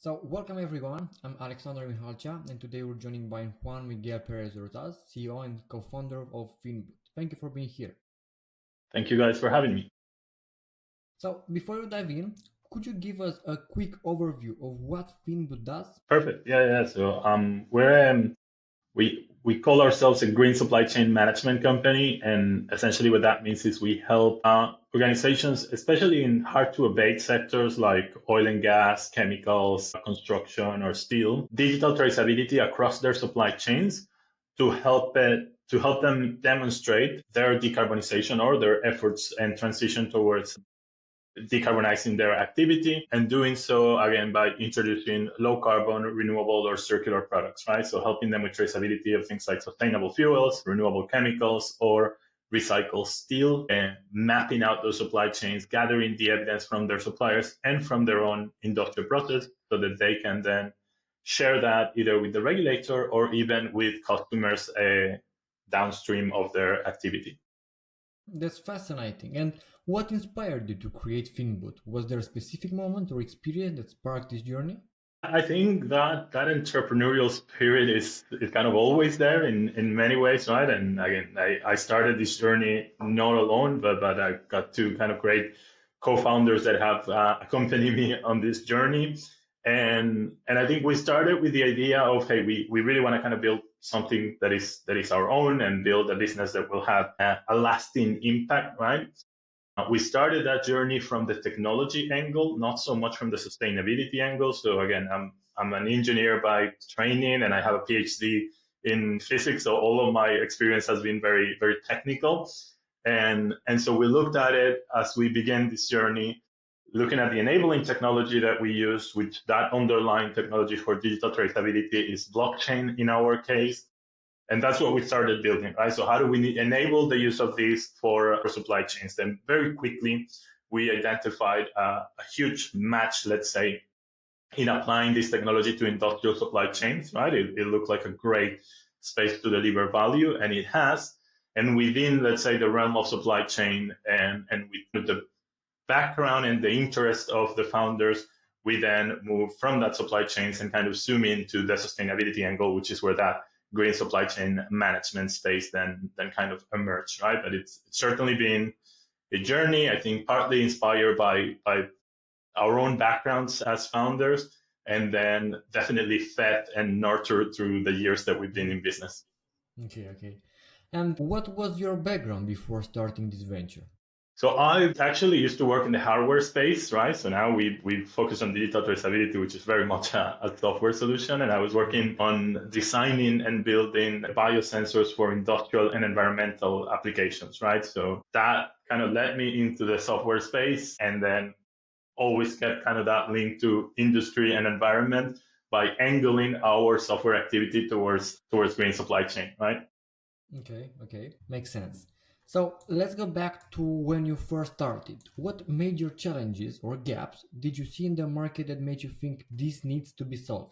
So, welcome everyone. I'm Alexander Mihalcha, and today we're joined by Juan Miguel Perez-Rozas, CEO and co-founder of Finboot. Thank you for being here. Thank you guys for having me. So, before we dive in, could you give us a quick overview of what Finboot does? Perfect. Yeah. So we call ourselves a green supply chain management company, and essentially what that means is we help organizations, especially in hard to abate sectors like oil and gas, chemicals, construction, or steel, digital traceability across their supply chains to help them demonstrate their decarbonization or their efforts and transition towards decarbonizing their activity and doing so again by introducing low carbon, renewable or circular products, right? So helping them with traceability of things like sustainable fuels, renewable chemicals, or recycled steel, and mapping out those supply chains, gathering the evidence from their suppliers and from their own industrial process so that they can then share that either with the regulator or even with customers downstream of their activity. That's fascinating. And what inspired you to create Finboot? Was there a specific moment or experience that sparked this journey? I think that entrepreneurial spirit is kind of always there in many ways, right? And again, I started this journey not alone, but I got two kind of great co-founders that have accompanied me on this journey. And I think we started with the idea of, hey, we really want to kind of build something that is our own and build a business that will have a lasting impact, right? We started that journey from the technology angle, not so much from the sustainability angle. So again, I'm an engineer by training, and I have a PhD in physics. So all of my experience has been very, very technical. And so we looked at it as we began this journey, looking at the enabling technology that we use, which that underlying technology for digital traceability is blockchain in our case. And that's what we started building, right? So how do we enable the use of these for supply chains? Then very quickly, we identified a huge match, let's say, in applying this technology to industrial supply chains, right? It looked like a great space to deliver value, and it has. And within, let's say, the realm of supply chain and with the background and the interest of the founders, we then move from that supply chains and kind of zoom into the sustainability angle, which is where that green supply chain management space then kind of emerged, right? But it's certainly been a journey, I think, partly inspired by our own backgrounds as founders, and then definitely fed and nurtured through the years that we've been in business. Okay. And what was your background before starting this venture? So I actually used to work in the hardware space, right? So now we focus on digital traceability, which is very much a software solution. And I was working on designing and building biosensors for industrial and environmental applications, right? So that kind of led me into the software space, and then always kept kind of that link to industry and environment by angling our software activity towards green supply chain, right? Okay. Makes sense. So let's go back to when you first started. What major challenges or gaps did you see in the market that made you think this needs to be solved?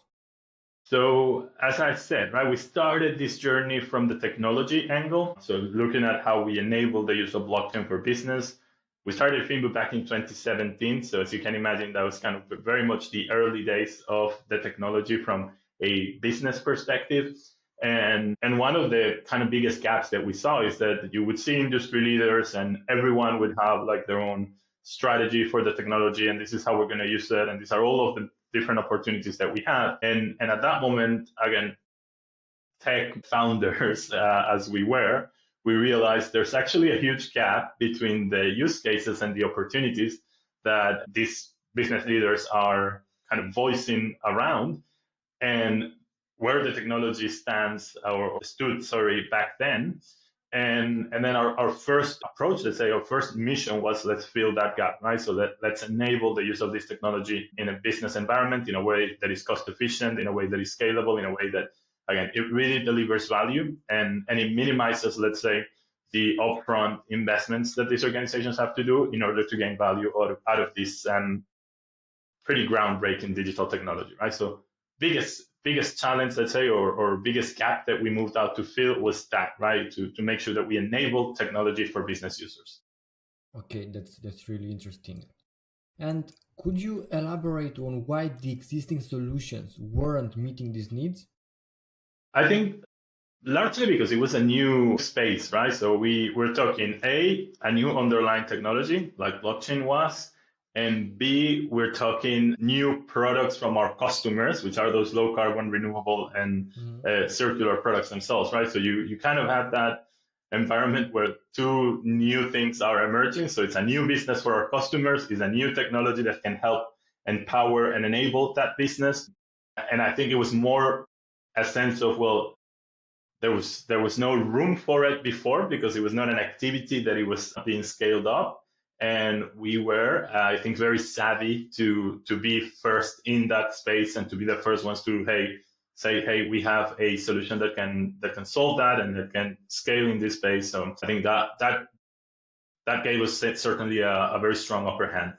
So, as I said, right, we started this journey from the technology angle. So, looking at how we enable the use of blockchain for business. We started Finboot back in 2017. So, as you can imagine, that was kind of very much the early days of the technology from a business perspective. And one of the kind of biggest gaps that we saw is that you would see industry leaders and everyone would have like their own strategy for the technology, and this is how we're going to use it, and these are all of the different opportunities that we have. And at that moment, again, tech founders, as we were, we realized there's actually a huge gap between the use cases and the opportunities that these business leaders are kind of voicing around, and where the technology stands or stood, sorry, back then. And then our first approach, let's say our first mission was let's fill that gap, right? So let's enable the use of this technology in a business environment in a way that is cost efficient, in a way that is scalable, in a way that, again, it really delivers value and it minimizes, let's say, the upfront investments that these organizations have to do in order to gain value out of this pretty groundbreaking digital technology, right? So biggest challenge, let's say, or biggest gap that we moved out to fill was that, right? To make sure that we enable technology for business users. Okay, that's really interesting. And could you elaborate on why the existing solutions weren't meeting these needs? I think largely because it was a new space, right? So we were talking a new underlying technology like blockchain was, and B, we're talking new products from our customers, which are those low carbon, renewable, and Mhm. circular products themselves, right? So you kind of have that environment where two new things are emerging. So it's a new business for our customers, it's a new technology that can help empower and enable that business. And I think it was more a sense of, well, there was no room for it before because it was not an activity that it was being scaled up, and we were, I think, very savvy to be first in that space and to be the first ones to say, hey, we have a solution that can solve that and that can scale in this space. So I think that gave us certainly a very strong upper hand.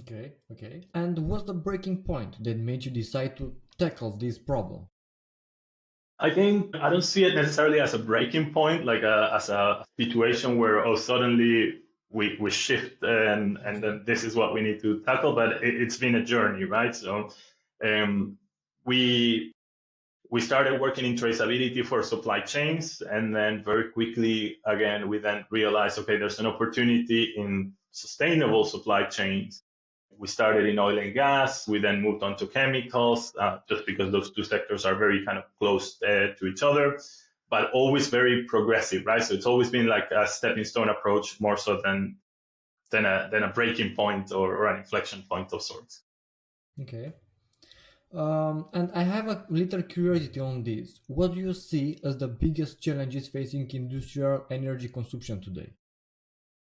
Okay, okay. And what's the breaking point that made you decide to tackle this problem? I think I don't see it necessarily as a breaking point, like as a situation where, oh, suddenly we shift and Okay. then this is what we need to tackle. But it's been a journey, right? So um, we we started working in traceability for supply chains, and then very quickly again we then realized, okay, there's an opportunity in sustainable supply chains. We started in oil and gas. We then moved on to chemicals, just because those two sectors are very kind of close to each other, but always very progressive, right? So it's always been like a stepping stone approach more so than a breaking point or an inflection point of sorts. Okay. And I have a little curiosity on this. What do you see as the biggest challenges facing industrial energy consumption today?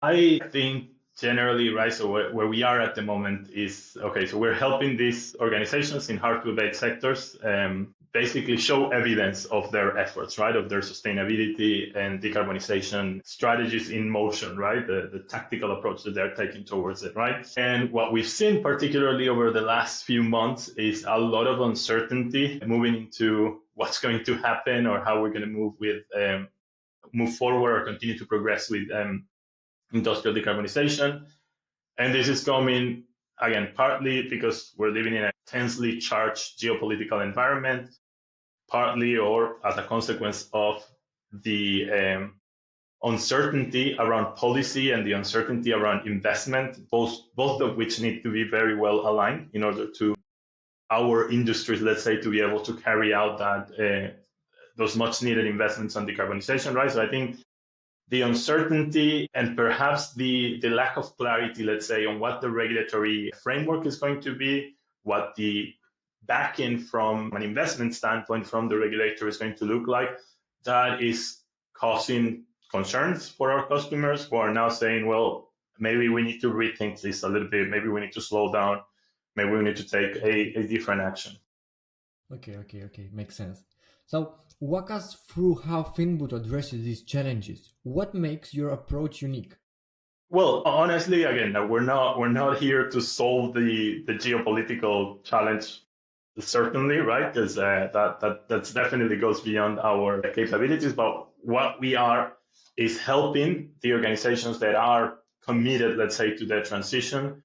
I think generally, right, so where we are at the moment is, okay, so we're helping these organizations in hard to abate sectors basically show evidence of their efforts, right, of their sustainability and decarbonization strategies in motion, right, the tactical approach that they're taking towards it, right? And what we've seen, particularly over the last few months, is a lot of uncertainty moving into what's going to happen or how we're going to move forward or continue to progress with industrial decarbonization. And this is coming, again, partly because we're living in a tensely charged geopolitical environment, partly or as a consequence of the uncertainty around policy and the uncertainty around investment, both of which need to be very well aligned in order to our industries, let's say, to be able to carry out those much needed investments on decarbonization, right? So I think the uncertainty and perhaps the lack of clarity, let's say, on what the regulatory framework is going to be, what the back-in from an investment standpoint from the regulator is going to look like, that is causing concerns for our customers who are now saying, well, maybe we need to rethink this a little bit, maybe we need to slow down, maybe we need to take Okay. a different action. Okay, okay, okay. Makes sense. So, walk us through how Finboot addresses these challenges. What makes your approach unique? Well, honestly, again, we're not here to solve the geopolitical challenge, certainly, right? Because that's definitely goes beyond our capabilities. But what we are is helping the organizations that are committed, let's say, to the transition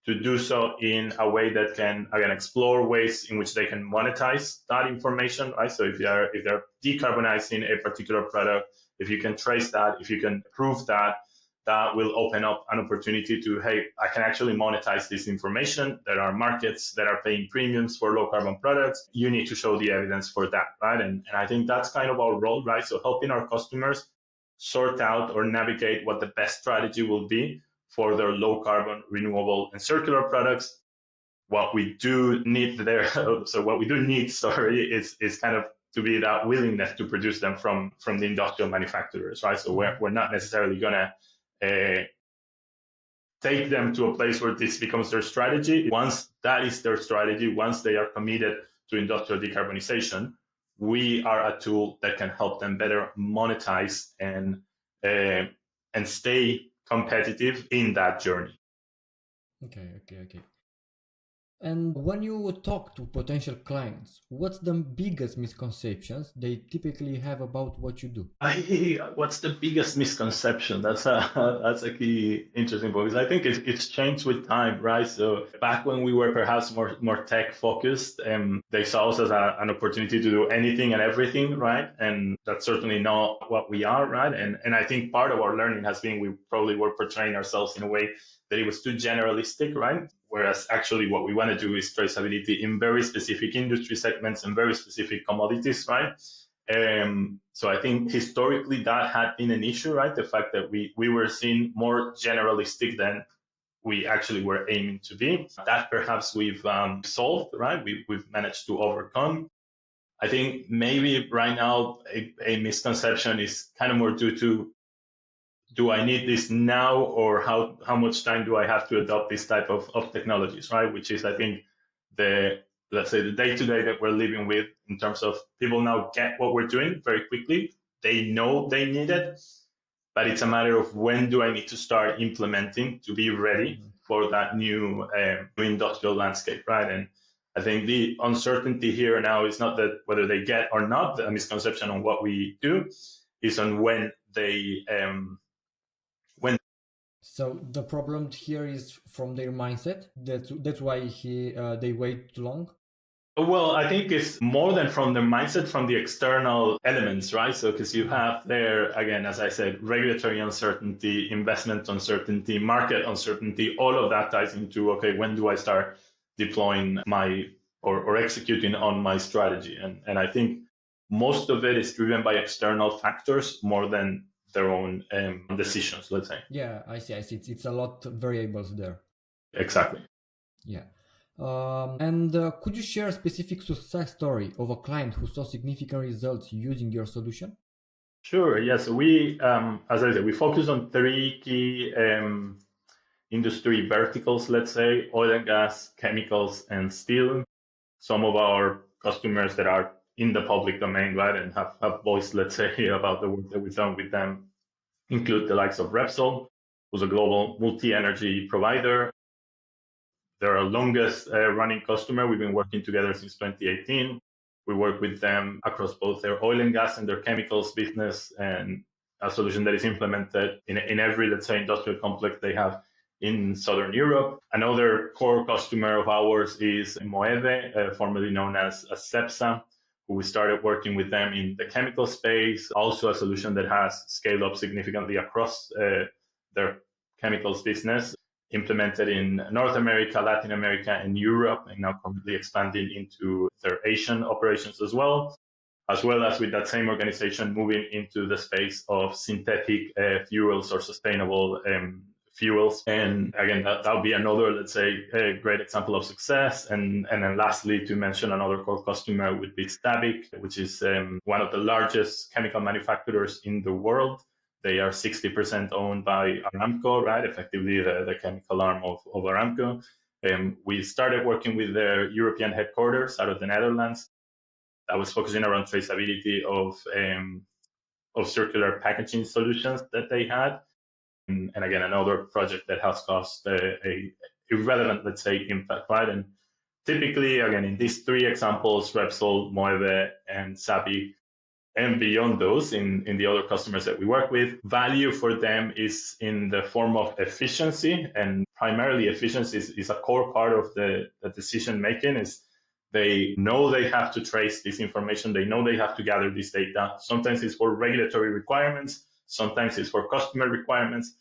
to do so in a way that can, again, explore ways in which they can monetize that information, right? So if they're decarbonizing a particular product, if you can trace that, if you can prove that, that will open up an opportunity to, hey, I can actually monetize this information. There are markets that are paying premiums for low carbon products. You need to show the evidence for that, right? And I think that's kind of our role, right? So helping our customers sort out or navigate what the best strategy will be for their low carbon, renewable, and circular products. What we do need there, so what we do need, sorry, is kind of to be that willingness to produce them from the industrial manufacturers, right? So we're, Mhm. we're not necessarily gonna take them to a place where this becomes their strategy. Once that is their strategy, once they are committed to industrial decarbonization, we are a tool that can help them better monetize uh, and stay competitive in that journey. Okay, okay, okay. And when you talk to potential clients, what's the biggest misconceptions they typically have about what you do? What's the biggest misconception? That's a that's a key interesting point. Because I think it's changed with time, right? So back when we were perhaps more tech focused, they saw us as an opportunity to do anything and everything, right? And that's certainly not what we are, right? And I think part of our learning has been we probably were portraying ourselves in a way that it was too generalistic, right? Whereas actually what we want to do is traceability in very specific industry segments and very specific commodities, right? So I think historically that had been an issue, right? The fact that we were seen more generalistic than we actually were aiming to be. That perhaps we've solved, right? We've managed to overcome. I think maybe right now a misconception is kind of more due to, do I need this now, or how much time do I have to adopt this type of technologies, right? Which is, I think, the, let's say, the day-to-day that we're living with, in terms of people now get what we're doing very quickly. They know they need it, but it's a matter of when do I need to start implementing to be ready for that new industrial landscape, right? And I think the uncertainty here now is not that whether they get or not. A misconception on what we do is on when they when. So the problem here is from their mindset. That's why they wait too long. Well, I think it's more than from the mindset, from the external elements, right? So, because you have there, again, as I said, regulatory uncertainty, investment uncertainty, market uncertainty, all of that ties into, okay, when do I start deploying my or executing on my strategy? And I think most of it is driven by external factors more than their own decisions, let's say. Yeah, I see. It's a lot of variables there. Exactly. Yeah. And could you share a specific success story of a client who saw significant results using your solution? Sure. Yes. We, as I said, we focus on three key industry verticals, let's say: oil and gas, chemicals, and steel. Some of our customers that are in the public domain, right, and have voiced, let's say, about the work that we've done with them, include the likes of Repsol, who's a global multi-energy provider. They're our longest running customer. We've been working together since 2018. We work with them across both their oil and gas and their chemicals business, and a solution that is implemented in every, let's say, industrial complex they have in Southern Europe. Another core customer of ours is Moeve, formerly known as Cepsa, who we started working with them in the chemical space, also a solution that has scaled up significantly across their chemicals business, implemented in North America, Latin America, and Europe, and now currently expanding into their Asian operations as well as with that same organization moving into the space of synthetic fuels or sustainable fuels. And again, that'll be another, let's say, a great example of success. And then lastly, to mention another core customer would be Stabic, which is one of the largest chemical manufacturers in the world. They are 60% owned by Aramco, right? Effectively, the chemical arm of Aramco. We started working with their European headquarters out of the Netherlands. That was focusing around traceability of circular packaging solutions that they had. And again, another project that has caused a irrelevant, let's say, impact, right? And typically, again, in these three examples, Repsol, Moeve, and Sabi, and beyond those, in the other customers that we work with, value for them is in the form of efficiency, and primarily efficiency is a core part of the decision making. Is they know they have to trace this information, they know they have to gather this data. Sometimes it's for regulatory requirements, sometimes it's for customer requirements,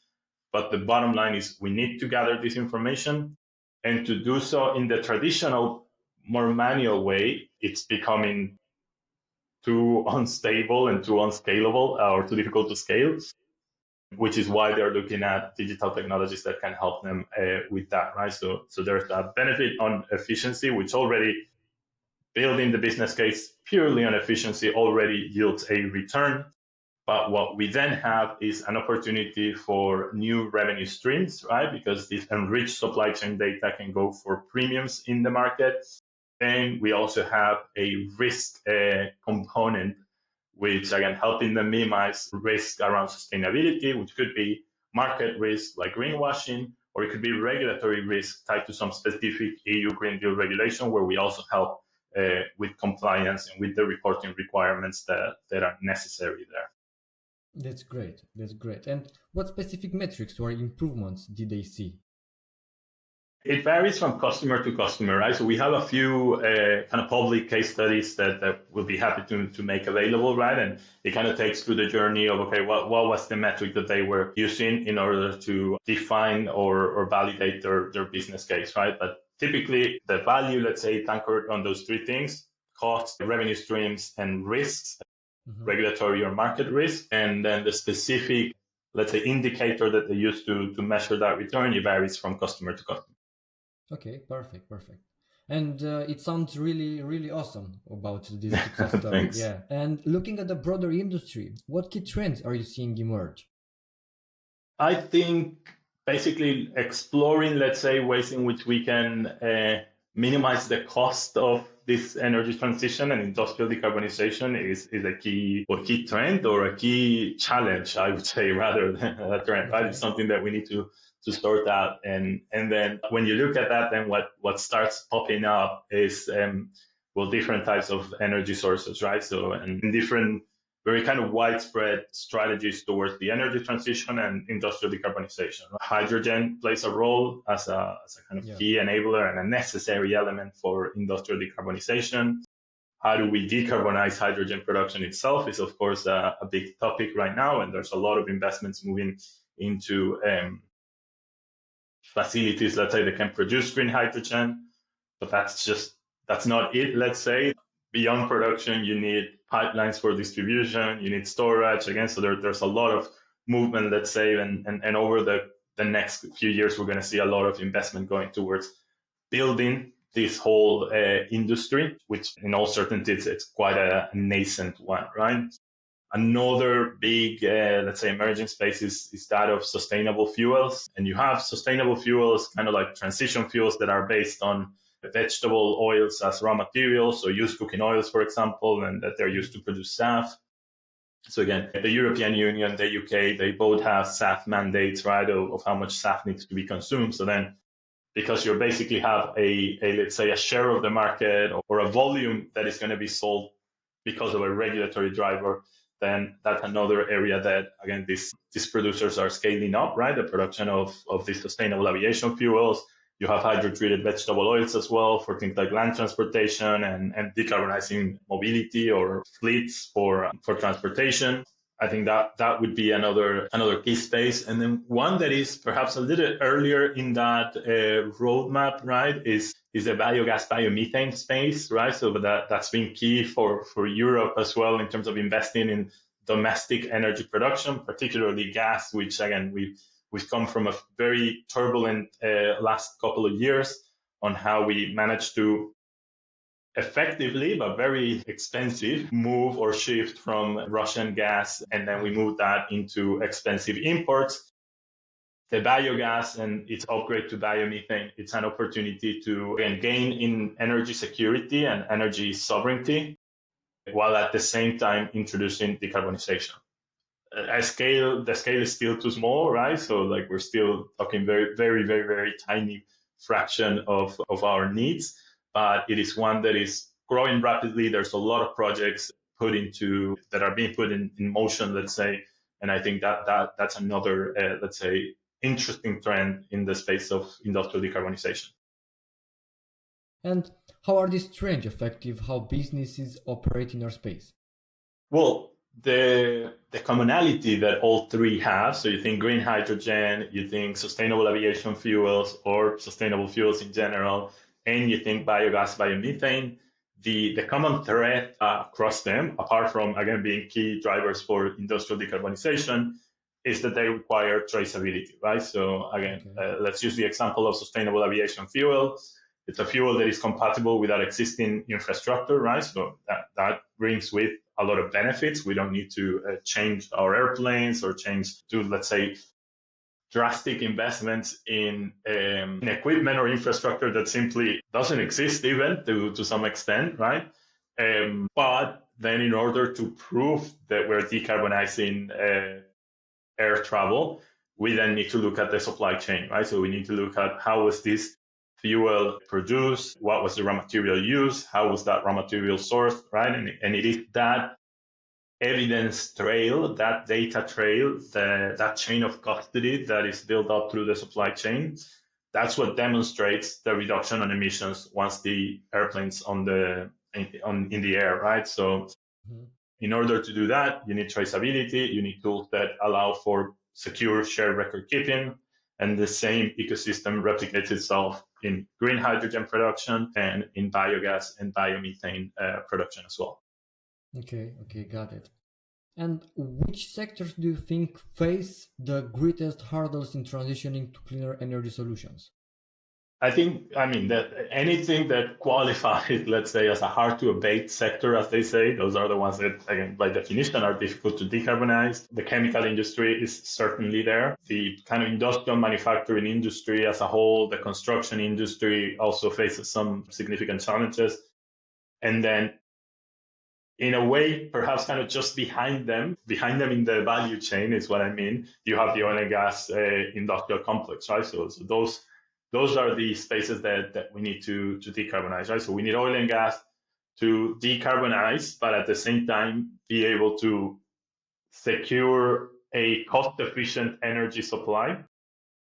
but the bottom line is we need to gather this information, and to do so in the traditional, more manual way, it's becoming too unstable and too unscalable, or too difficult to scale, which is why they're looking at digital technologies that can help them with that, right? So there's a benefit on efficiency, which already building the business case purely on efficiency already yields a return. But what we then have is an opportunity for new revenue streams, right? Because this enriched supply chain data can go for premiums in the market. And we also have a risk component, which again, helping them minimize risk around sustainability, which could be market risk like greenwashing, or it could be regulatory risk tied to some specific EU Green Deal regulation, where we also help with compliance and with the reporting requirements that are necessary there. That's great. That's great. And what specific metrics or improvements did they see? It varies from customer to customer, right? So we have a few kind of public case studies that we'll be happy to make available, right? And it kind of takes through the journey of, okay, what was the metric that they were using in order to define or validate their business case, right? But typically the value, let's say, anchored on those three things: cost, revenue streams, and risks, regulatory or market risk. And then the specific, let's say, indicator that they use to measure that return, it varies from customer to customer. Okay, perfect, perfect. And it sounds really, really awesome about this success story. Thanks. Yeah. And looking at the broader industry, what key trends are you seeing emerge? I think basically exploring, let's say, ways in which we can minimize the cost of this energy transition and industrial decarbonization is a key trend or a key challenge, I would say, rather than a trend, right? It's something that we need to sort out. And then when you look at that, then what starts popping up is, different types of energy sources, right? So, and different very kind of widespread strategies towards the energy transition and industrial decarbonization. Hydrogen plays a role as a kind of key enabler and a necessary element for industrial decarbonization. How do we decarbonize hydrogen production itself is, of course, a big topic right now, and there's a lot of investments moving into facilities, let's say, that can produce green hydrogen. But that's not it, let's say. Beyond production, you need pipelines for distribution, you need storage, again, so there's a lot of movement, let's say, and over the next few years, we're going to see a lot of investment going towards building this whole industry, which in all certainty, it's quite a nascent one, right? Another big, let's say, emerging space is that of sustainable fuels. And you have sustainable fuels, kind of like transition fuels that are based on vegetable oils as raw materials, so used cooking oils, for example, and that they're used to produce SAF. So again, the European Union, the UK, they both have SAF mandates, right, of how much SAF needs to be consumed. So then, because you basically have let's say, a share of the market or a volume that is going to be sold because of a regulatory driver, then that's another area that, again, these producers are scaling up, right? The production of these sustainable aviation fuels. You have hydrotreated vegetable oils as well for things like land transportation and decarbonizing mobility or fleets for transportation. I think that would be another key space. And then one that is perhaps a little earlier in that roadmap, right, is the biogas biomethane space, right? So that's been key for Europe as well in terms of investing in domestic energy production, particularly gas, which again we've come from a very turbulent last couple of years on how we managed to effectively, but very expensive, move or shift from Russian gas, and then we moved that into expensive imports. The biogas and its upgrade to biomethane, it's an opportunity to, again, gain in energy security and energy sovereignty, while at the same time introducing decarbonization. The scale is still too small, right? So like we're still talking very, very, very, very tiny fraction of our needs, but it is one that is growing rapidly. There's a lot of projects that are being put in motion, let's say, and I think that's another, let's say, interesting trend in the space of industrial decarbonization. And how are these trends effective how businesses operate in our space? Well, the commonality that all three have, so you think green hydrogen, you think sustainable aviation fuels or sustainable fuels in general, and you think biogas, biomethane, the common thread across them, apart from, again, being key drivers for industrial decarbonization, is that they require traceability, right? So again, let's use the example of sustainable aviation fuel. It's a fuel that is compatible with our existing infrastructure, right? So that brings with a lot of benefits. We don't need to change our airplanes or change to, let's say, drastic investments in equipment or infrastructure that simply doesn't exist even to some extent, right? But then in order to prove that we're decarbonizing air travel, we then need to look at the supply chain, right? So we need to look at how was this fuel produced, what was the raw material used, how was that raw material sourced, right? And it is that evidence trail, that data trail, that chain of custody that is built up through the supply chain. That's what demonstrates the reduction on emissions once the airplane's in the air, right? So Mhm. in order to do that, you need traceability, you need tools that allow for secure shared record keeping, and the same ecosystem replicates itself in green hydrogen production and in biogas and biomethane production as well. Okay, got it. And which sectors do you think face the greatest hurdles in transitioning to cleaner energy solutions? I mean, that anything that qualifies, let's say, as a hard to abate sector, as they say, those are the ones that, again, by definition, are difficult to decarbonize. The chemical industry is certainly there. The kind of industrial manufacturing industry as a whole, the construction industry also faces some significant challenges. And then in a way, perhaps kind of just behind them in the value chain is what I mean. You have the oil and gas industrial complex, right? So those are the spaces that we need to decarbonize, right? So we need oil and gas to decarbonize, but at the same time be able to secure a cost-efficient energy supply.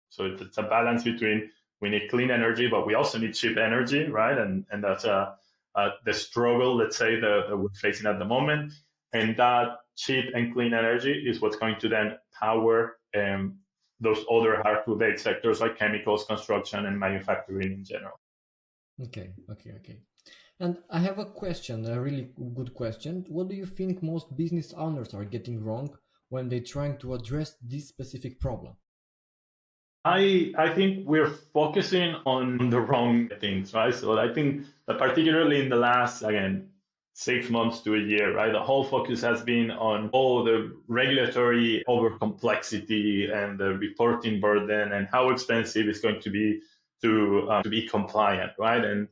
So it's a balance between we need clean energy, but we also need cheap energy, right? And that's the struggle, let's say, that we're facing at the moment. And that cheap and clean energy is what's going to then power those other hard to abate sectors like chemicals, construction, and manufacturing in general. Okay. And I have a question, a really good question. What do you think most business owners are getting wrong when they're trying to address this specific problem? I think we're focusing on the wrong things, right? So I think that particularly in the last, again, 6 months to a year, right? The whole focus has been on all the regulatory over complexity and the reporting burden and how expensive it's going to be to be compliant, right? And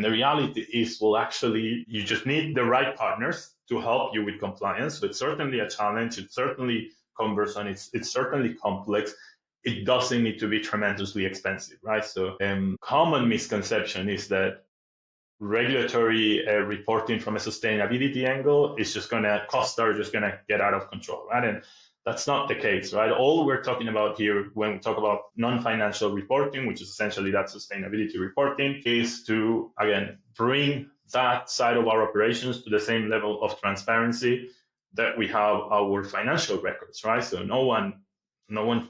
the reality is, well, actually, you just need the right partners to help you with compliance. So it's certainly a challenge. It's certainly cumbersome. It's certainly complex. It doesn't need to be tremendously expensive, right? So, common misconception is that regulatory reporting from a sustainability angle is just going to costs are just going to get out of control, right? And that's not the case, right? All we're talking about here when we talk about non-financial reporting, which is essentially that sustainability reporting, is to, again, bring that side of our operations to the same level of transparency that we have our financial records, right? So no one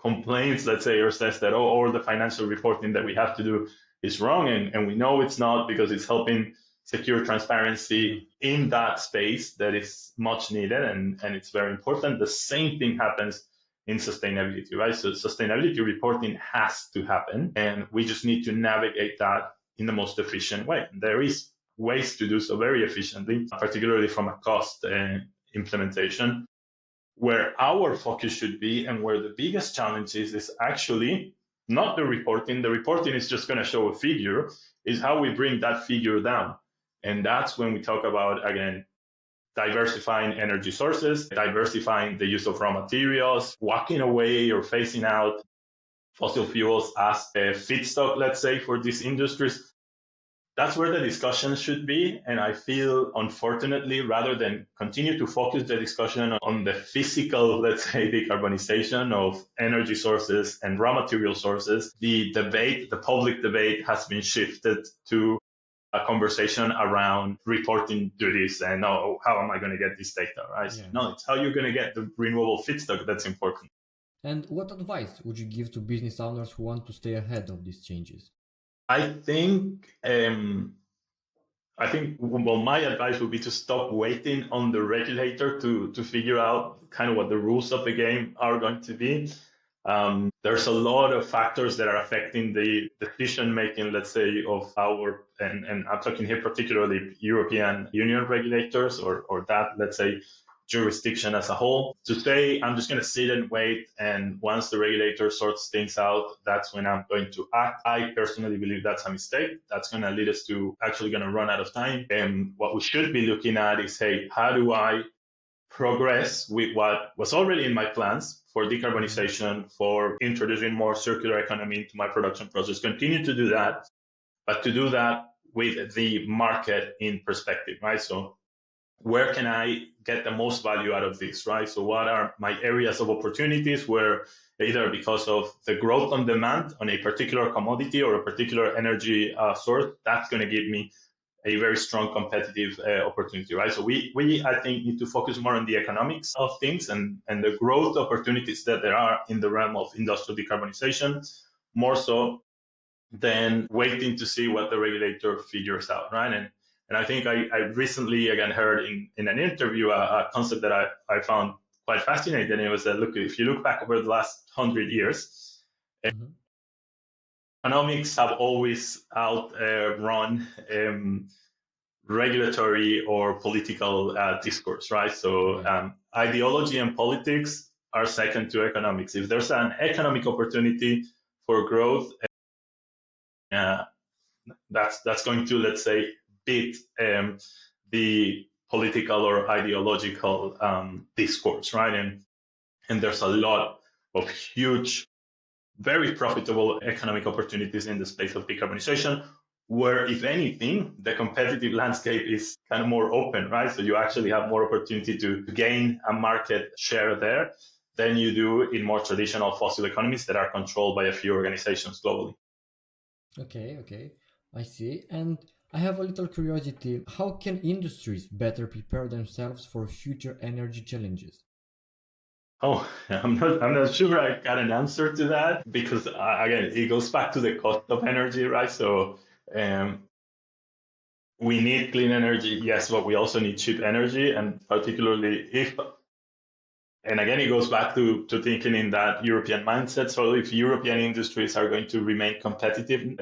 complains, let's say, or says that, oh, all the financial reporting that we have to do is wrong. And we know it's not, because it's helping secure transparency in that space that is much needed and it's very important. The same thing happens in sustainability, right? So sustainability reporting has to happen, and we just need to navigate that in the most efficient way. There is ways to do so very efficiently, particularly from a cost implementation. Where our focus should be and where the biggest challenge is actually not the reporting. The reporting is just going to show a figure, is how we bring that figure down. And that's when we talk about, again, diversifying energy sources, diversifying the use of raw materials, walking away or phasing out fossil fuels as a feedstock, let's say, for these industries. That's where the discussion should be. And I feel, unfortunately, rather than continue to focus the discussion on the physical, let's say, decarbonization of energy sources and raw material sources, the public debate has been shifted to a conversation around reporting duties and, oh, how am I going to get this data, right? Yeah. No, it's how you're going to get the renewable feedstock that's important. And what advice would you give to business owners who want to stay ahead of these changes? I think well, my advice would be to stop waiting on the regulator to figure out kind of what the rules of the game are going to be. There's a lot of factors that are affecting the decision making, let's say, of our, and I'm talking here particularly European Union regulators or that, let's say, jurisdiction as a whole. To say I'm just going to sit and wait, and once the regulator sorts things out, that's when I'm going to act. I personally believe that's a mistake. That's going to lead us to actually going to run out of time. And what we should be looking at is, hey, how do I progress with what was already in my plans for Mhm. decarbonization, for introducing more circular economy into my production process, continue to do that, but to do that with the market in perspective, right? So where can I get the most value out of this, right? So what are my areas of opportunities where either because of the growth on demand on a particular commodity or a particular energy source, that's going to give me a very strong competitive opportunity, right? So we I think need to focus more on the economics of things and the growth opportunities that there are in the realm of industrial decarbonization, more so than waiting to see what the regulator figures out, right? And I think I recently again heard in an interview a concept that I found quite fascinating. And it was that look, if you look back over the last 100 years, Mhm. economics have always outrun regulatory or political discourse, right? So Right. ideology and politics are second to economics. If there's an economic opportunity for growth, uh, that's going to, let's say, beat the political or ideological discourse, right? And there's a lot of huge, very profitable economic opportunities in the space of decarbonization, where, if anything, the competitive landscape is kind of more open, right? So you actually have more opportunity to gain a market share there than you do in more traditional fossil economies that are controlled by a few organizations globally. Okay, okay. I see. And I have a little curiosity. How can industries better prepare themselves for future energy challenges? Oh, I'm not sure I got an answer to that because again, it goes back to the cost of energy, right? So um, we need clean energy, yes, but we also need cheap energy, and particularly if, and again, it goes back to thinking in that European mindset. So if European industries are going to remain competitive,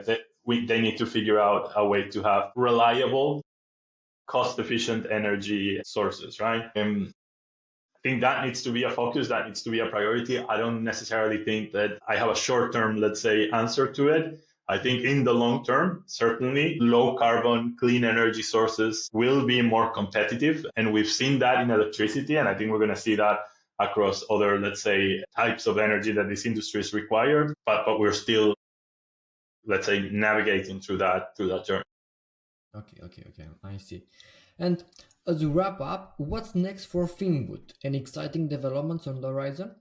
they need to figure out a way to have reliable, cost-efficient energy sources, right? I think that needs to be a focus, that needs to be a priority. I don't necessarily think that I have a short term, let's say, answer to it. I think Mhm. in the long term, certainly low carbon, clean energy sources will be more competitive. And we've seen that in electricity. And I think we're going to see that across other, let's say, types of energy that this industry is required. But we're still, let's say, navigating through that journey. Okay, okay, okay. I see. And as we wrap up, what's next for Finboot? Any exciting developments on the horizon?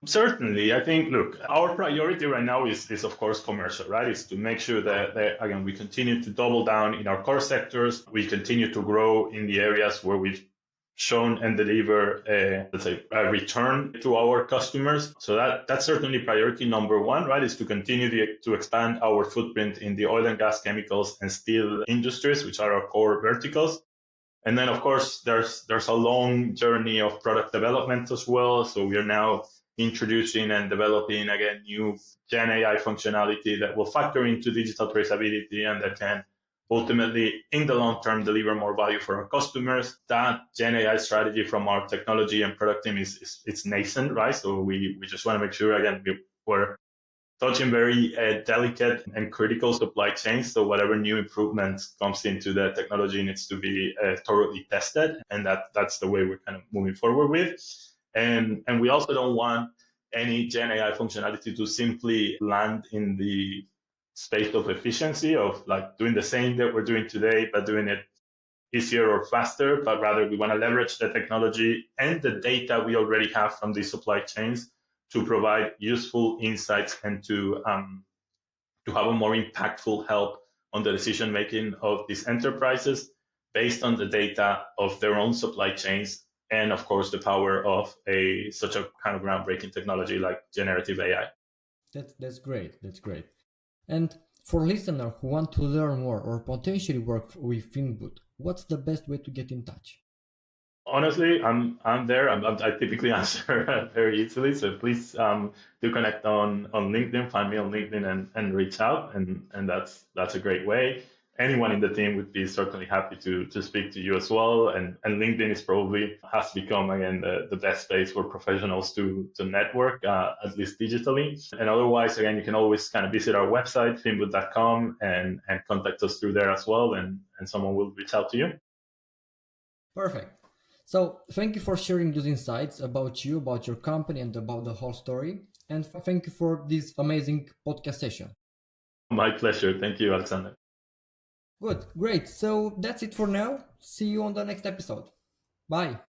Certainly, I think, look, our priority right now is of course commercial, right? Is to make sure that again, we continue to double down in our core sectors. We continue to grow in the areas where we've shown and deliver, let's say, a return to our customers. So that's certainly priority number one, right? Is to continue to expand our footprint in the oil and gas, chemicals, and steel industries, which are our core verticals. And then, of course, there's a long journey of product development as well. So we are now introducing and developing again new Gen AI functionality that will factor into digital traceability and that can ultimately, in the long term, deliver more value for our customers. That Gen AI strategy from our technology and product team is it's nascent, right? So we just want to make sure again we're touching very delicate and critical supply chains. So whatever new improvements comes into the technology needs to be thoroughly tested, and that's the way we're kind of moving forward with. And we also don't want any Gen AI functionality to simply land in the space of efficiency of like doing the same that we're doing today, but doing it easier or faster, but rather we want to leverage the technology and the data we already have from these supply chains to provide useful insights and to have a more impactful help on the decision making of these enterprises based on the data of their own supply chains and of course the power of a such a kind of groundbreaking technology like generative AI. That's great. That's great. And for listeners who want to learn more or potentially work with Finboot, what's the best way to get in touch? Honestly, I'm there. I typically answer very easily, so please do connect on LinkedIn. Find me on LinkedIn and reach out, and that's a great way. Anyone in the team would be certainly happy to speak to you as well. And LinkedIn is probably has become again the best space for professionals to network, at least digitally. And otherwise, again, you can always kind of visit our website finboot.com and contact us through there as well, and someone will reach out to you. Perfect. So thank you for sharing those insights about you, about your company, and about the whole story. And thank you for this amazing podcast session. My pleasure. Thank you, Alexander. Good, great. So that's it for now. See you on the next episode. Bye.